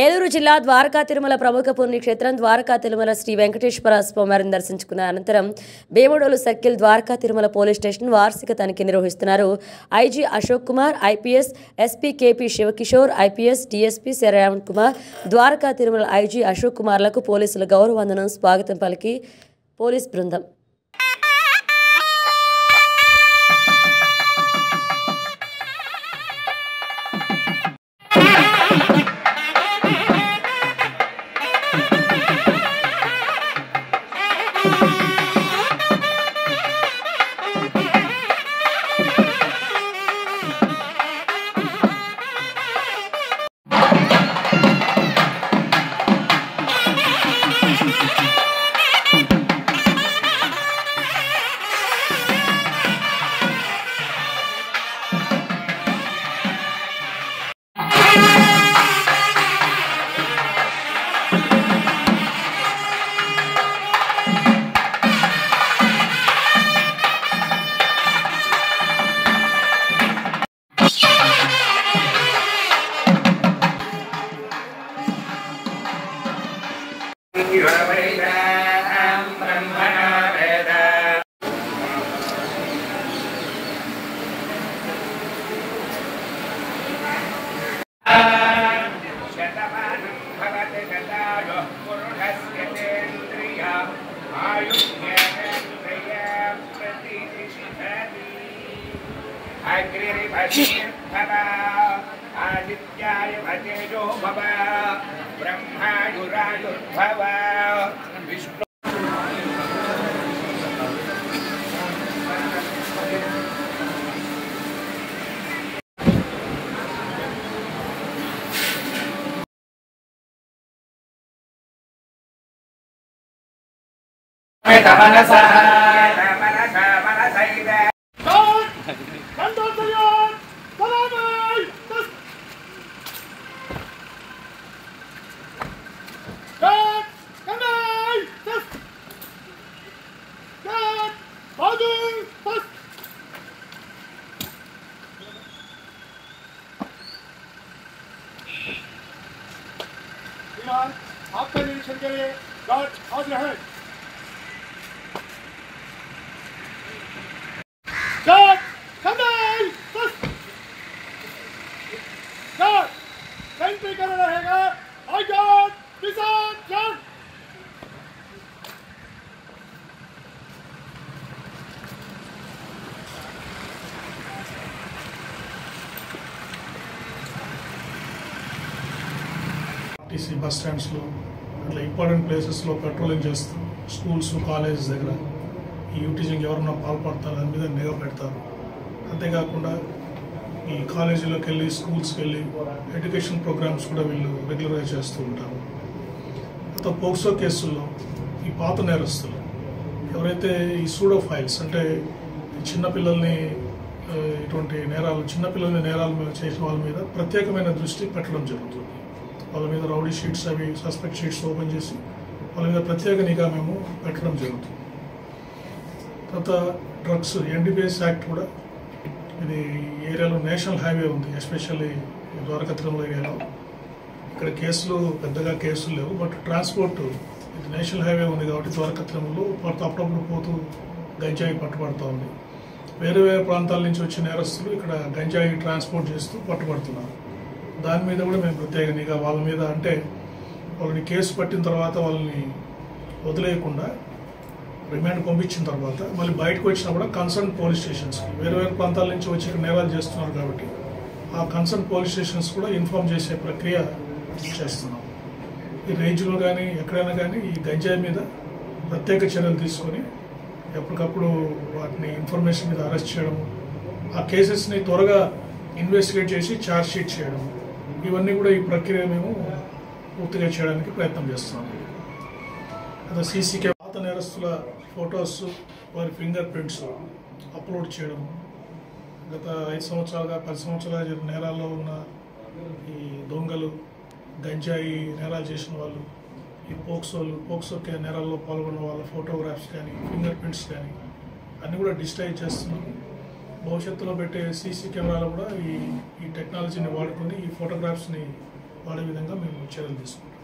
ఏలూరు జిల్లా ద్వారకా తిరుమల ప్రముఖ పుణ్యక్షేత్రం ద్వారకా తిరుమల శ్రీ వెంకటేశ్వర స్వామివారిని దర్శించుకున్న అనంతరం Vemudolu circle Dwaraka Tirumala police station వార్షిక తనిఖీ నిర్వహిస్తున్నారు. IG Ashok Kumar, IPS SP KP Sivakishore, IPS DSP Sriram Kumar, Dwaraka Tirumala IG Ashok కుమార్లకు పోలీసుల గౌరవవందనం స్వాగతం పలికి పోలీస్ బృందం आदित्याय भजेजो भव ब्रह्मायुरायुर्भव विष्णु आपका निरीक्षण के लिए गार्ड हाजिर है। गार्ड कमाल बस गार्ड सेंट्री कर रहेगा। आई गार्ड किसान जान టీసీ బస్ స్టాండ్స్లో అట్లా ఇంపార్టెంట్ ప్లేసెస్లో పెట్రోలింగ్ చేస్తూ స్కూల్స్ కాలేజెస్ దగ్గర ఈ యూటీజింగ్ ఎవరన్నా పాల్పడతారు దాని మీద నిఘా పెడతారు. అంతేకాకుండా ఈ కాలేజీలోకి వెళ్ళి స్కూల్స్కి వెళ్ళి ఎడ్యుకేషన్ ప్రోగ్రామ్స్ కూడా వీళ్ళు రెగ్యులర్గా చేస్తూ ఉంటారు. తర్వాత పోక్సో కేసుల్లో ఈ పాత నేరస్తులు ఎవరైతే ఈ సూడోఫైల్స్ అంటే చిన్నపిల్లల్ని ఇటువంటి నేరాలు చిన్నపిల్లల్ని నేరాలు చేసిన వాళ్ళ మీద ప్రత్యేకమైన దృష్టి పెట్టడం జరుగుతుంది. వాళ్ళ మీద రౌడీ షీట్స్ అవి సస్పెక్ట్ షీట్స్ ఓపెన్ చేసి వాళ్ళ మీద ప్రత్యేక నిఘా మేము పెట్టడం జరుగుతుంది. తర్వాత డ్రగ్స్ ఎన్డీపీఎస్ యాక్ట్ కూడా ఇది ఏరియాలో నేషనల్ హైవే ఉంది, ఎస్పెషల్లీ ద్వారకా తిరుమల ఏరియాలో. ఇక్కడ పెద్దగా కేసులు లేవు, బట్ ట్రాన్స్పోర్ట్ ఇది నేషనల్ హైవే ఉంది కాబట్టి ద్వారకా తిరుమలలో అప్పుడప్పుడు పోతూ గంజాయి పట్టుబడుతూ ఉంది. వేరే వేరే ప్రాంతాల నుంచి వచ్చే నేరస్తులు ఇక్కడ గంజాయి ట్రాన్స్పోర్ట్ చేస్తూ పట్టుబడుతున్నారు. దాని మీద కూడా మేము ప్రత్యేక నిఘా వాళ్ళ మీద అంటే వాళ్ళని కేసు పట్టిన తర్వాత వాళ్ళని వదిలేయకుండా రిమాండ్ పంపించిన తర్వాత మళ్ళీ బయటకు వచ్చినా కూడా కన్సర్న్ పోలీస్ స్టేషన్స్కి వేరే వేరే ప్రాంతాల నుంచి వచ్చి నేరాలు చేస్తున్నారు కాబట్టి ఆ కన్సర్న్ పోలీస్ స్టేషన్స్ కూడా ఇన్ఫార్మ్ చేసే ప్రక్రియ చేస్తున్నాం. ఈ రేంజ్లో కానీ ఎక్కడైనా కానీ ఈ గంజాయి మీద ప్రత్యేక చర్యలు తీసుకొని ఎప్పటికప్పుడు వాటిని ఇన్ఫర్మేషన్ మీద అరెస్ట్ చేయడం, ఆ కేసెస్ని త్వరగా ఇన్వెస్టిగేట్ చేసి ఛార్జ్ షీట్ చేయడం, ఇవన్నీ కూడా ఈ ప్రక్రియ మేము పూర్తిగా చేయడానికి ప్రయత్నం చేస్తున్నాం. అదే సీసీ కెమెరా పాత నేరస్తుల ఫొటోస్ వారి ఫింగర్ ప్రింట్స్ అప్లోడ్ చేయడం, గత 5 సంవత్సరాలుగా 10 సంవత్సరాలుగా జరిగిన నేరాల్లో ఉన్న ఈ దొంగలు గంజాయి నేరాలు చేసిన వాళ్ళు ఈ పోక్సో నేరాల్లో పాల్గొన్న వాళ్ళ ఫోటోగ్రాఫ్స్ కానీ ఫింగర్ ప్రింట్స్ కానీ అన్నీ కూడా డిజిటైజ్ చేస్తున్నాం. భవిష్యత్తులో పెట్టే సీసీ కెమెరాలో కూడా ఈ టెక్నాలజీని వాడుకొని ఈ ఫోటోగ్రాఫ్స్ని వాడే విధంగా మేము చర్యలు తీసుకుంటాం.